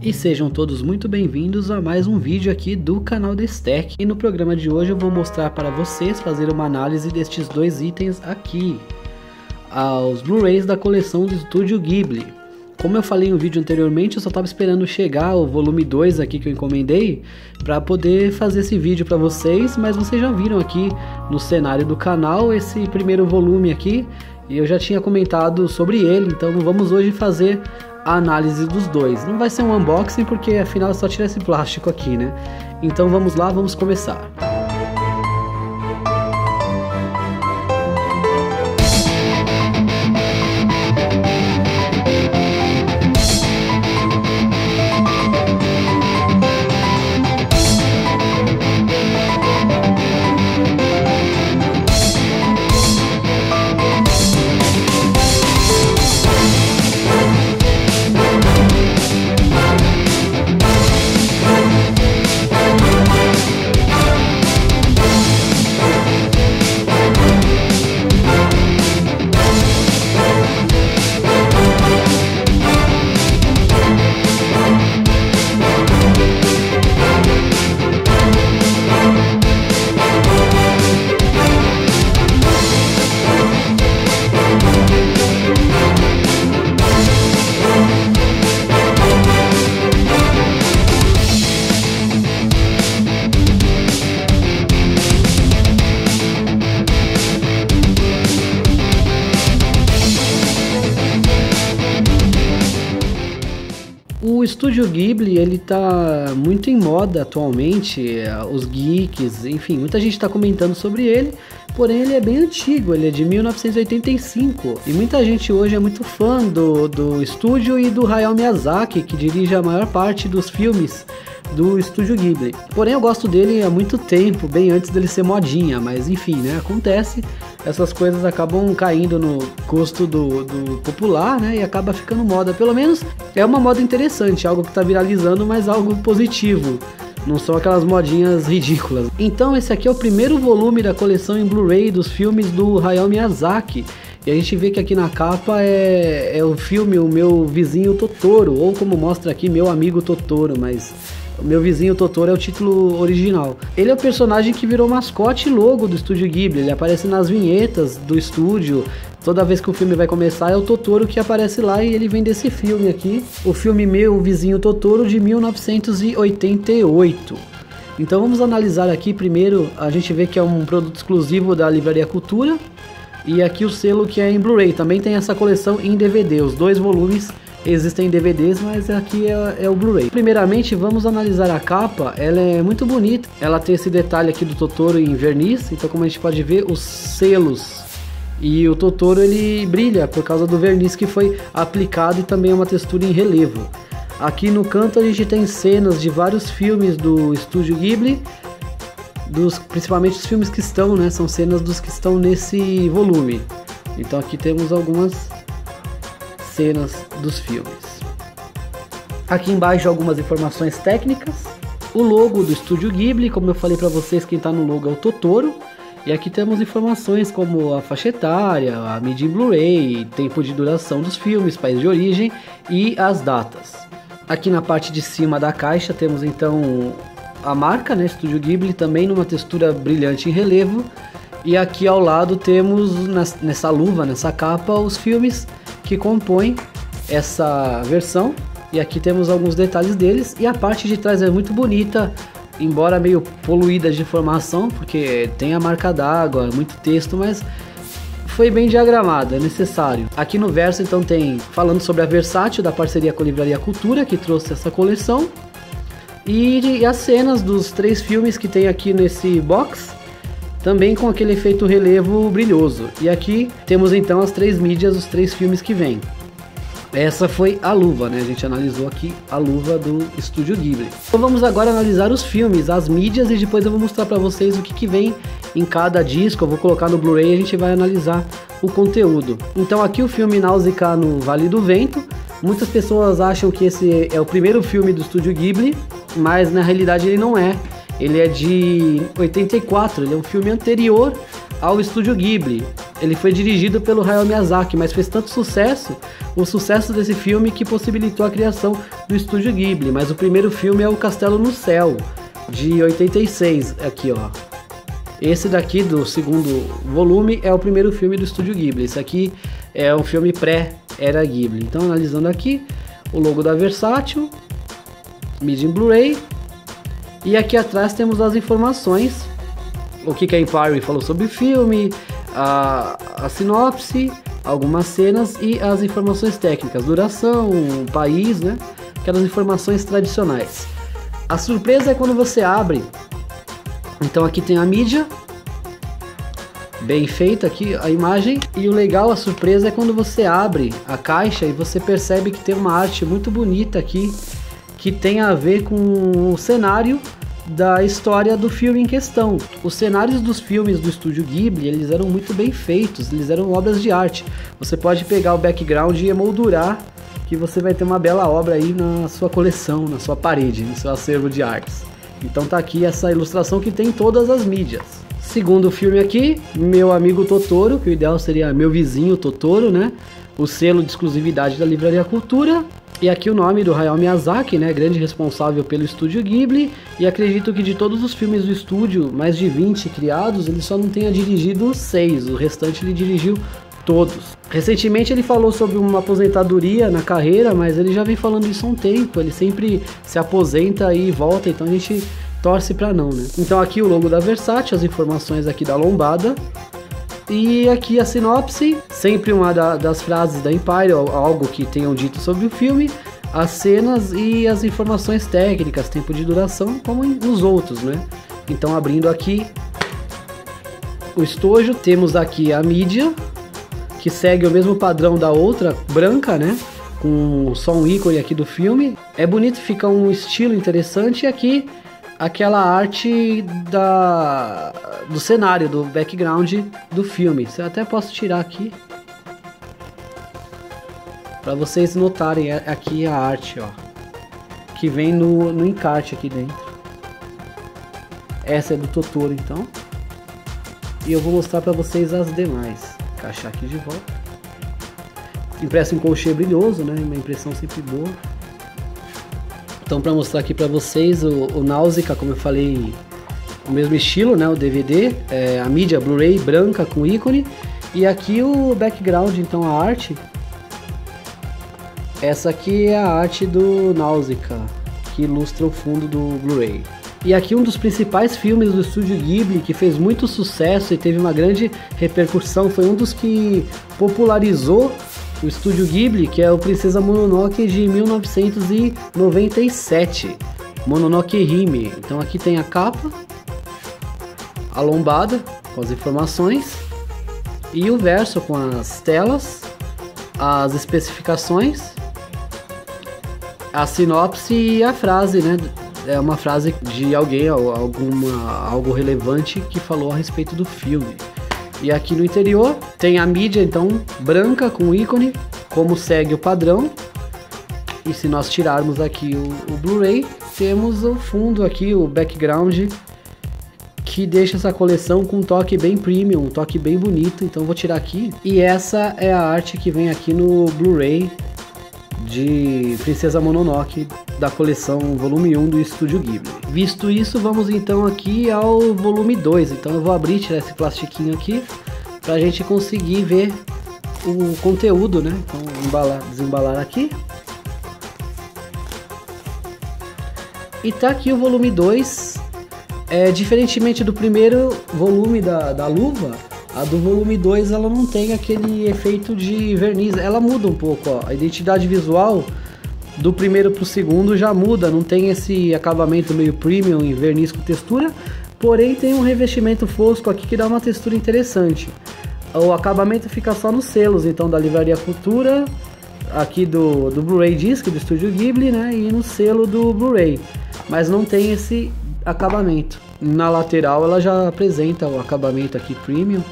E sejam todos muito bem-vindos a mais um vídeo aqui do canal Destack. E no programa de hoje eu vou mostrar para vocês, fazer uma análise destes dois itens aqui, aos Blu-rays da coleção do Estúdio Ghibli. Como eu falei no vídeo anteriormente, eu só estava esperando chegar o volume 2 aqui que eu encomendei para poder fazer esse vídeo para vocês, mas vocês já viram aqui no cenário do canal esse primeiro volume aqui, e eu já tinha comentado sobre ele, então vamos hoje fazer a análise dos dois. Não vai ser um unboxing porque afinal é só tirar esse plástico aqui, né? Então vamos lá, vamos começar. O Estúdio Ghibli, ele tá muito em moda atualmente, os geeks, enfim, muita gente está comentando sobre ele, porém ele é bem antigo, ele é de 1985, e muita gente hoje é muito fã do estúdio e do Hayao Miyazaki, que dirige a maior parte dos filmes do Estúdio Ghibli. Porém eu gosto dele há muito tempo, bem antes dele ser modinha, mas enfim, né, acontece, essas coisas acabam caindo no gosto do popular, né, e acaba ficando moda. Pelo menos é uma moda interessante, algo que está viralizando, mas algo positivo, não são aquelas modinhas ridículas. Então esse aqui é o primeiro volume da coleção em Blu-ray dos filmes do Hayao Miyazaki, e a gente vê que aqui na capa é o filme O Meu Vizinho Totoro, ou como mostra aqui, Meu Amigo Totoro, mas O Meu Vizinho Totoro é o título original. Ele é o personagem que virou mascote e logo do Estúdio Ghibli, ele aparece nas vinhetas do estúdio. Toda vez que o filme vai começar é o Totoro que aparece lá, e ele vem desse filme aqui, o filme Meu Vizinho Totoro de 1988. Então vamos analisar aqui. Primeiro a gente vê que é um produto exclusivo da Livraria Cultura, e aqui o selo que é em Blu-ray. Também tem essa coleção em DVD, os dois volumes existem em DVDs, mas aqui é o Blu-ray. Primeiramente vamos analisar a capa. Ela é muito bonita, ela tem esse detalhe aqui do Totoro em verniz, então como a gente pode ver os selos, e o Totoro ele brilha por causa do verniz que foi aplicado, e também é uma textura em relevo. Aqui no canto a gente tem cenas de vários filmes do Estúdio Ghibli, principalmente os filmes que estão, né, são cenas dos que estão nesse volume. Então aqui temos algumas cenas dos filmes. Aqui embaixo algumas informações técnicas, o logo do Estúdio Ghibli, como eu falei para vocês, quem está no logo é o Totoro. E aqui temos informações como a faixa etária, a mídia em Blu-ray, tempo de duração dos filmes, país de origem e as datas. Aqui na parte de cima da caixa temos então a marca, né, Estúdio Ghibli, também numa textura brilhante em relevo. E aqui ao lado temos, nessa luva, nessa capa, os filmes que compõem essa versão. E aqui temos alguns detalhes deles. E a parte de trás é muito bonita, embora meio poluída de informação, porque tem a marca d'água, muito texto, mas foi bem diagramado, é necessário. Aqui no verso então tem falando sobre a Versátil, da parceria com a Livraria Cultura, que trouxe essa coleção. E as cenas dos três filmes que tem aqui nesse box, também com aquele efeito relevo brilhoso. E aqui temos então as três mídias, os três filmes que vêm. Essa foi a luva, né? A gente analisou aqui a luva do Estúdio Ghibli. Então vamos agora analisar os filmes, as mídias, e depois eu vou mostrar para vocês o que vem em cada disco. Eu vou colocar no Blu-ray e a gente vai analisar o conteúdo. Então aqui o filme Náusea no Vale do Vento. Muitas pessoas acham que esse é o primeiro filme do Estúdio Ghibli, mas na realidade ele não é. Ele é de 84, ele é um filme anterior ao Estúdio Ghibli. Ele foi dirigido pelo Hayao Miyazaki, mas fez tanto sucesso, o sucesso desse filme, que possibilitou a criação do Estúdio Ghibli. Mas o primeiro filme é o Castelo no Céu, de 86, aqui ó. Esse daqui do segundo volume é o primeiro filme do Estúdio Ghibli. Esse aqui é um filme pré-era Ghibli. Então, analisando aqui, o logo da Versátil, mídia em Blu-ray, e aqui atrás temos as informações, o que a Empire falou sobre o filme, a sinopse, algumas cenas e as informações técnicas, duração, país, né? Aquelas informações tradicionais. A surpresa é quando você abre. Então aqui tem a mídia, bem feita aqui a imagem, e o legal, a surpresa é quando você abre a caixa e você percebe que tem uma arte muito bonita aqui, que tem a ver com o cenário da história do filme em questão. Os cenários dos filmes do Estúdio Ghibli, eles eram muito bem feitos, eles eram obras de arte. Você pode pegar o background e emoldurar, que você vai ter uma bela obra aí na sua coleção, na sua parede, no seu acervo de artes. Então tá aqui essa ilustração que tem em todas as mídias. Segundo filme aqui, Meu Amigo Totoro, que o ideal seria Meu Vizinho Totoro, né? O selo de exclusividade da Livraria Cultura. E aqui o nome do Hayao Miyazaki, né? Grande responsável pelo Estúdio Ghibli. E acredito que de todos os filmes do estúdio, mais de 20 criados, ele só não tenha dirigido 6. O restante ele dirigiu todos. Recentemente ele falou sobre uma aposentadoria na carreira, mas ele já vem falando isso há um tempo. Ele sempre se aposenta e volta, então a gente torce pra não, né? Então aqui o logo da Versátil, as informações aqui da lombada. E aqui a sinopse, sempre uma das frases da Empire, algo que tenham dito sobre o filme, as cenas e as informações técnicas, tempo de duração, como nos outros, né? Então abrindo aqui o estojo, temos aqui a mídia, que segue o mesmo padrão da outra, branca, né? Com só um ícone aqui do filme. É bonito, fica um estilo interessante. E aqui, aquela arte do cenário, do background do filme. Eu até posso tirar aqui, para vocês notarem aqui a arte, ó, que vem no encarte aqui dentro. Essa é do Totoro, então. E eu vou mostrar para vocês as demais. Encaixar aqui de volta. Impresso em colchê brilhoso, né? Uma impressão sempre boa. Então, para mostrar aqui para vocês o Náusea, como eu falei, o mesmo estilo, né? O DVD, a mídia Blu-ray branca com ícone. E aqui o background, então a arte. Essa aqui é a arte do Náusea, que ilustra o fundo do Blu-ray. E aqui um dos principais filmes do Estúdio Ghibli, que fez muito sucesso e teve uma grande repercussão, foi um dos que popularizou o Estúdio Ghibli, que é o Princesa Mononoke de 1997, Mononoke Hime. Então aqui tem a capa, a lombada com as informações e o verso com as telas, as especificações, a sinopse e a frase, né? É uma frase de alguém, algo relevante que falou a respeito do filme. E aqui no interior tem a mídia, então, branca com ícone, como segue o padrão. E se nós tirarmos aqui o Blu-ray, temos o fundo aqui, o background, que deixa essa coleção com um toque bem premium, um toque bem bonito. Então eu vou tirar aqui. E essa é a arte que vem aqui no Blu-ray de Princesa Mononoke, da coleção volume 1 do Estúdio Ghibli. Visto isso, vamos então aqui ao volume 2. Então eu vou abrir, tirar esse plastiquinho aqui, pra gente conseguir ver o conteúdo, né? Então desembalar aqui. E tá aqui o volume 2. Diferentemente do primeiro volume da luva, a do volume 2 ela não tem aquele efeito de verniz, ela muda um pouco, ó. A identidade visual do primeiro pro segundo já muda, não tem esse acabamento meio premium em verniz com textura, porém tem um revestimento fosco aqui que dá uma textura interessante. O acabamento fica só nos selos, então, da Livraria Cultura, aqui do Blu-ray Disc do Estúdio Ghibli, né, e no selo do Blu-ray, mas não tem esse acabamento. Na lateral ela já apresenta o acabamento aqui premium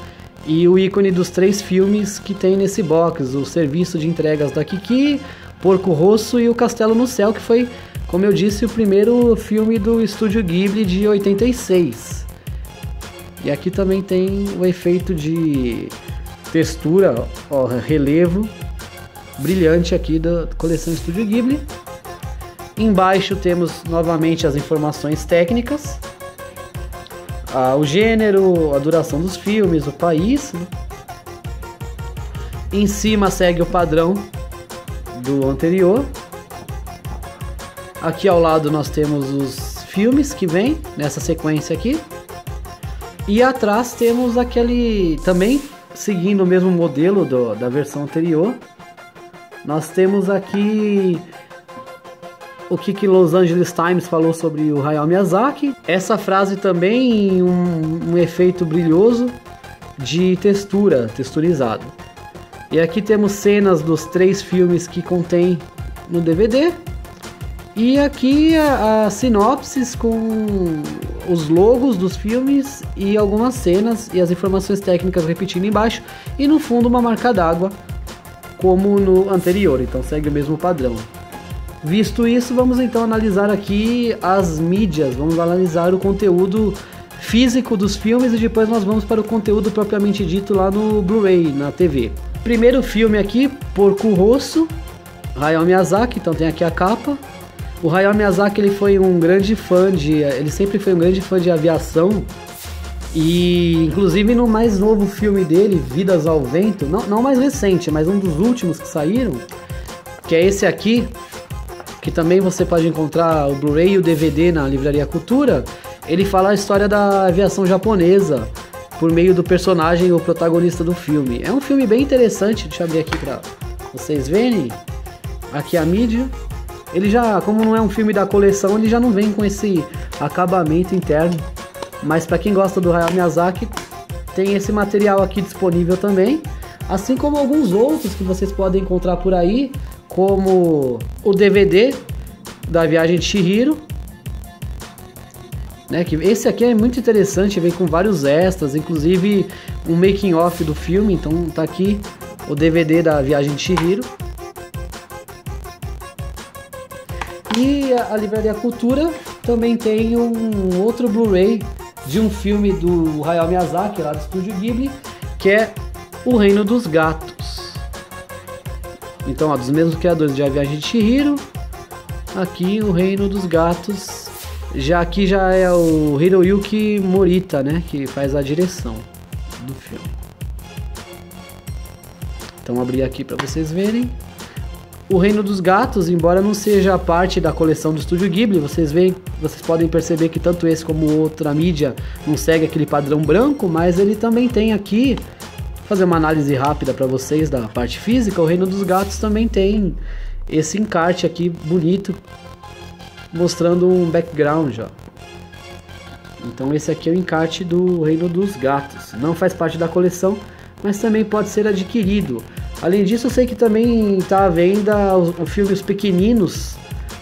e o ícone dos 3 filmes que tem nesse box, o serviço de entregas da Kiki, Porco Rosso e o Castelo no Céu, que foi, como eu disse, o primeiro filme do Estúdio Ghibli de 86. E aqui também tem o efeito de textura, ó, relevo brilhante aqui da coleção Estúdio Ghibli. Embaixo temos novamente as informações técnicas, o gênero, a duração dos filmes, o país, né? Em cima segue o padrão do anterior. Aqui ao lado nós temos os filmes que vem nessa sequência aqui. E atrás temos aquele, também seguindo o mesmo modelo da versão anterior, nós temos aqui o que Los Angeles Times falou sobre o Hayao Miyazaki. Essa frase também um efeito brilhoso de texturizado. E aqui temos cenas dos 3 filmes que contém no DVD. E aqui a sinopses com os logos dos filmes e algumas cenas e as informações técnicas repetindo embaixo. E no fundo uma marca d'água, como no anterior, então segue o mesmo padrão. Visto isso, vamos então analisar aqui as mídias, vamos analisar o conteúdo físico dos filmes e depois nós vamos para o conteúdo propriamente dito lá no Blu-ray, na TV. Primeiro filme aqui, Porco Rosso, Hayao Miyazaki, então tem aqui a capa. O Hayao Miyazaki ele sempre foi um grande fã de aviação e inclusive no mais novo filme dele, Vidas ao Vento, não mais recente, mas um dos últimos que saíram, que é esse aqui, que também você pode encontrar o Blu-ray e o DVD na Livraria Cultura. Ele fala a história da aviação japonesa por meio do personagem, o protagonista do filme. É um filme bem interessante, deixa eu abrir aqui para vocês verem. Aqui a mídia. Ele já, como não é um filme da coleção, ele já não vem com esse acabamento interno. Mas para quem gosta do Hayao Miyazaki, tem esse material aqui disponível também. Assim como alguns outros que vocês podem encontrar por aí, como o DVD da Viagem de Chihiro, né, que esse aqui é muito interessante, vem com vários extras, inclusive um making of do filme. Então tá aqui o DVD da Viagem de Chihiro. E a Livraria Cultura também tem um outro Blu-ray de um filme do Hayao Miyazaki, lá do Estúdio Ghibli, que é O Reino dos Gatos. Então, ó, dos mesmos criadores de A Viagem de Chihiro, aqui O Reino dos Gatos. Aqui já é o Hiroyuki Morita, né, que faz a direção do filme. Então, abrir aqui para vocês verem. O Reino dos Gatos, embora não seja parte da coleção do Estúdio Ghibli, vocês podem perceber que tanto esse como outra mídia não segue aquele padrão branco, mas ele também tem aqui, vou fazer uma análise rápida para vocês da parte física. O Reino dos Gatos também tem esse encarte aqui bonito, mostrando um background, ó. Então esse aqui é o encarte do Reino dos Gatos. Não faz parte da coleção, mas também pode ser adquirido. Além disso, eu sei que também está à venda o filme Os Pequeninos.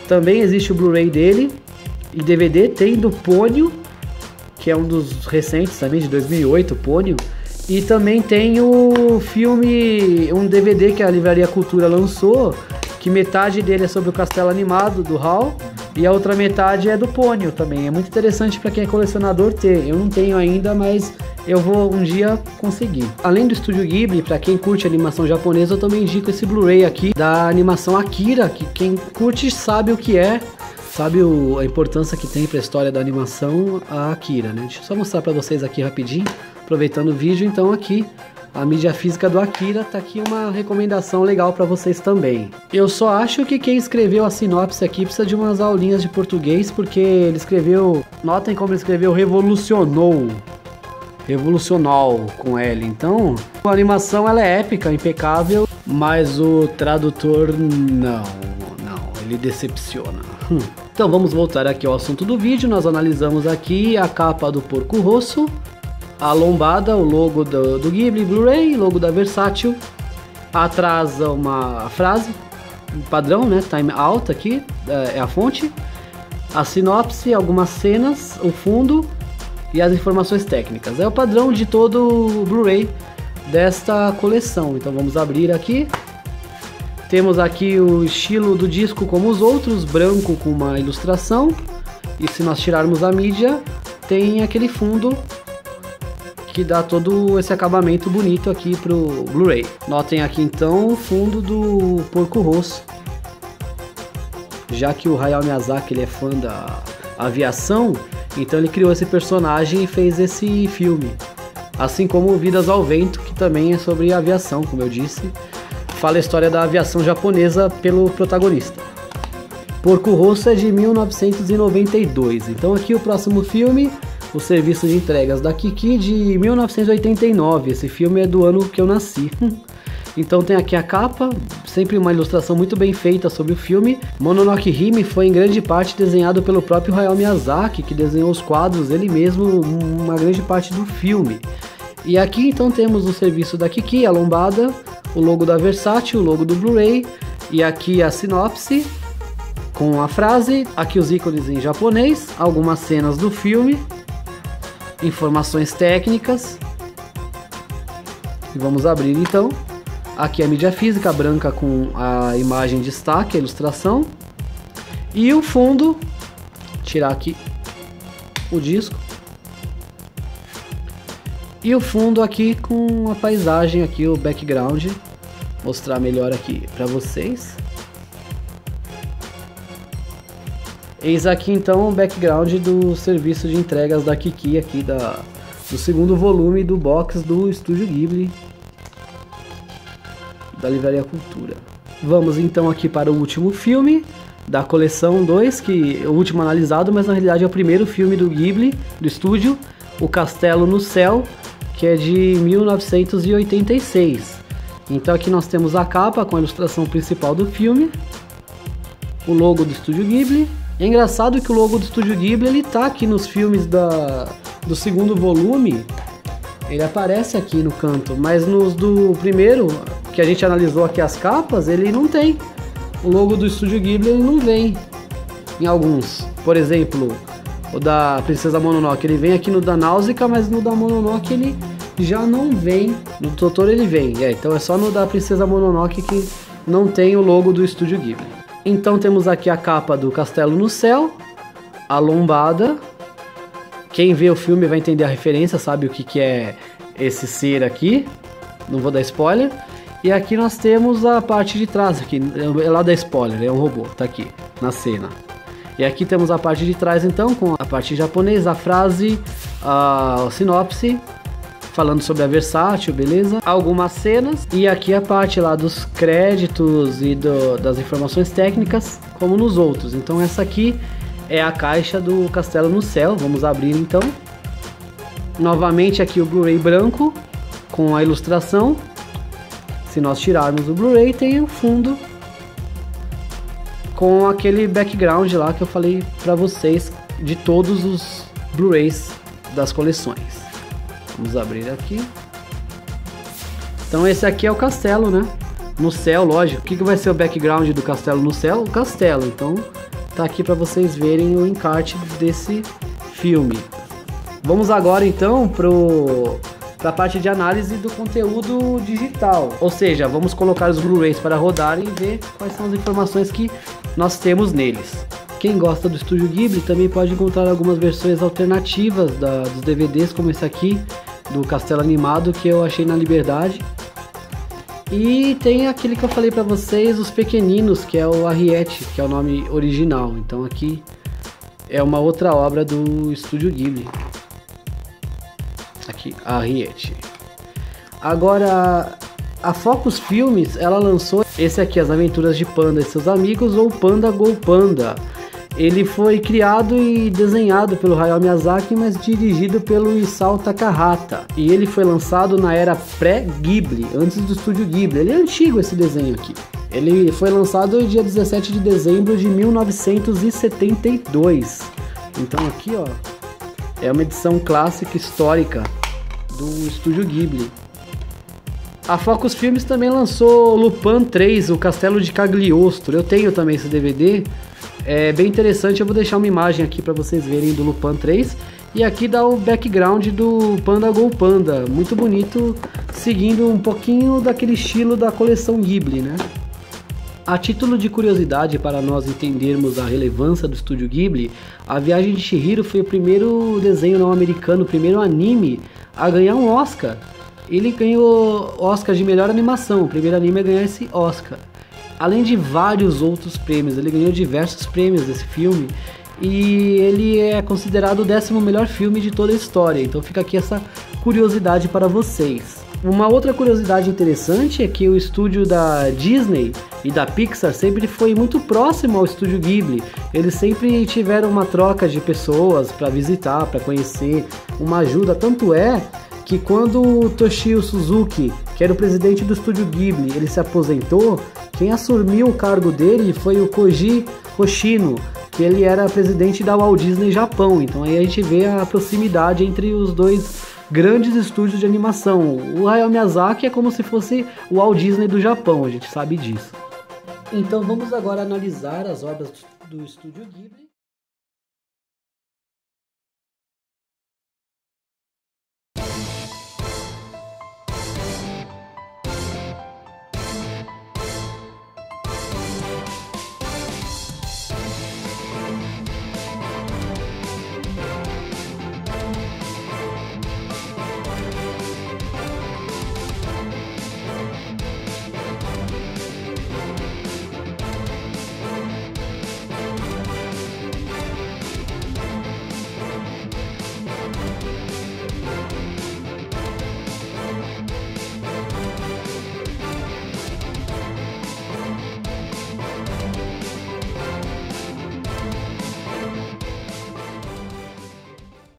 Também existe o Blu-ray dele e DVD. Tem do Ponyo, que é um dos recentes também, de 2008, o Ponyo. E também tem o filme, um DVD que a Livraria Cultura lançou, que metade dele é sobre o castelo animado do HAL e a outra metade é do Ponyo também. É muito interessante para quem é colecionador ter. Eu não tenho ainda, mas eu vou um dia conseguir. Além do Estúdio Ghibli, para quem curte animação japonesa, eu também indico esse Blu-ray aqui da animação Akira, que quem curte sabe o que é, sabe a importância que tem para a história da animação a Akira, né? Deixa eu só mostrar para vocês aqui rapidinho, aproveitando o vídeo. Então aqui a mídia física do Akira, tá aqui uma recomendação legal para vocês também. Eu só acho que quem escreveu a sinopse aqui precisa de umas aulinhas de português, porque ele escreveu, notem como ele escreveu revolucionou com L. Então a animação ela é épica, impecável, mas o tradutor não, ele decepciona. Então vamos voltar aqui ao assunto do vídeo. Nós analisamos aqui a capa do Porco Rosso, a lombada, o logo do Ghibli Blu-ray, logo da Versátil. Atrás uma frase padrão, né? Time out aqui, é a fonte. A sinopse, algumas cenas, o fundo e as informações técnicas. É o padrão de todo o Blu-ray desta coleção. Então vamos abrir aqui. Temos aqui o estilo do disco como os outros, branco com uma ilustração. E se nós tirarmos a mídia, tem aquele fundo que dá todo esse acabamento bonito aqui pro Blu-ray. Notem aqui então o fundo do Porco Rosso. Já que o Hayao Miyazaki ele é fã da aviação, então ele criou esse personagem e fez esse filme. Assim como Vidas ao Vento, que também é sobre aviação, como eu disse. Fala a história da aviação japonesa pelo protagonista. Porco Rosso é de 1992. Então aqui o próximo filme, o Serviço de Entregas da Kiki, de 1989. Esse filme é do ano que eu nasci. Então tem aqui a capa, sempre uma ilustração muito bem feita sobre o filme. Mononoke Hime foi em grande parte desenhado pelo próprio Hayao Miyazaki, que desenhou os quadros ele mesmo, uma grande parte do filme. E aqui então temos o serviço da Kiki, a lombada, o logo da Versátil, o logo do Blu-ray, e aqui a sinopse com a frase, aqui os ícones em japonês, algumas cenas do filme, informações técnicas. E vamos abrir então. Aqui a mídia física branca com a imagem de destaque, a ilustração. E o fundo, tirar aqui o disco. E o fundo aqui com a paisagem aqui, o background. Mostrar melhor aqui para vocês. Eis aqui então o background do serviço de entregas da Kiki aqui do segundo volume do box do Estúdio Ghibli da Livraria Cultura. Vamos então aqui para o último filme da coleção 2, que é o último analisado, mas na realidade é o primeiro filme do Ghibli, do estúdio, O Castelo no Céu, que é de 1986. Então aqui nós temos a capa com a ilustração principal do filme, o logo do Estúdio Ghibli. É engraçado que o logo do Estúdio Ghibli ele tá aqui nos filmes do segundo volume, ele aparece aqui no canto, mas nos do primeiro, que a gente analisou aqui as capas, ele não tem. O logo do Estúdio Ghibli ele não vem em alguns. Por exemplo, o da Princesa Mononoke, ele vem aqui no da Náusea, mas no da Mononoke ele já não vem. No Totoro ele vem, então é só no da Princesa Mononoke que não tem o logo do Estúdio Ghibli. Então temos aqui a capa do Castelo no Céu, a lombada. Quem vê o filme vai entender a referência, sabe o que é esse ser aqui. Não vou dar spoiler. E aqui nós temos a parte de trás, aqui, é lá da spoiler, é um robô, tá aqui na cena. E aqui temos a parte de trás então, com a parte japonesa, a frase, a sinopse, falando sobre a Versátil, beleza? Algumas cenas, e aqui a parte lá dos créditos e das informações técnicas, como nos outros. Então essa aqui é a caixa do Castelo no Céu, vamos abrir então. Novamente aqui o Blu-ray branco, com a ilustração. Se nós tirarmos o Blu-ray, tem o fundo com aquele background lá que eu falei pra vocês de todos os Blu-rays das coleções. Vamos abrir aqui. Então esse aqui é o castelo, né? No céu, lógico. O que vai ser o background do castelo no céu? O castelo. Então tá aqui para vocês verem o encarte desse filme. Vamos agora então para a parte de análise do conteúdo digital. Ou seja, vamos colocar os Blu-rays para rodar e ver quais são as informações que nós temos neles. Quem gosta do Estúdio Ghibli também pode encontrar algumas versões alternativas dos DVDs, como esse aqui, do Castelo Animado, que eu achei na Liberdade. E tem aquele que eu falei para vocês, os pequeninos, que é o Arrietty, que é o nome original. Então aqui é uma outra obra do Estúdio Ghibli. Aqui, Arrietty. Agora, a Focus Filmes, ela lançou esse aqui, As Aventuras de Panda e Seus Amigos, ou Panda Go Panda. Ele foi criado e desenhado pelo Hayao Miyazaki, mas dirigido pelo Isao Takahata. E ele foi lançado na era pré-Ghibli, antes do Estúdio Ghibli. Ele é antigo esse desenho aqui. Ele foi lançado no dia 17 de dezembro de 1972. Então aqui, ó, é uma edição clássica histórica do Estúdio Ghibli. A Focus Filmes também lançou Lupin 3, o Castelo de Cagliostro. Eu tenho também esse DVD. É bem interessante, eu vou deixar uma imagem aqui para vocês verem do Lupin 3. E aqui dá o background do Panda Go Panda, muito bonito, seguindo um pouquinho daquele estilo da coleção Ghibli, né? A título de curiosidade, para nós entendermos a relevância do Estúdio Ghibli, A Viagem de Chihiro foi o primeiro desenho não americano, o primeiro anime a ganhar um Oscar. Ele ganhou Oscar de melhor animação, o primeiro anime a ganhar esse Oscar. Além de vários outros prêmios, ele ganhou diversos prêmios desse filme. E ele é considerado o 10º melhor filme de toda a história. Então fica aqui essa curiosidade para vocês. Uma outra curiosidade interessante é que o estúdio da Disney e da Pixar sempre foi muito próximo ao estúdio Ghibli. Eles sempre tiveram uma troca de pessoas para visitar, para conhecer, uma ajuda. Tanto é que quando o Toshio Suzuki, que era o presidente do estúdio Ghibli, ele se aposentou, quem assumiu o cargo dele foi o Koji Hoshino, que ele era presidente da Walt Disney Japão. Então aí a gente vê a proximidade entre os dois grandes estúdios de animação. O Hayao Miyazaki é como se fosse o Walt Disney do Japão, a gente sabe disso. Então vamos agora analisar as obras do estúdio Ghibli.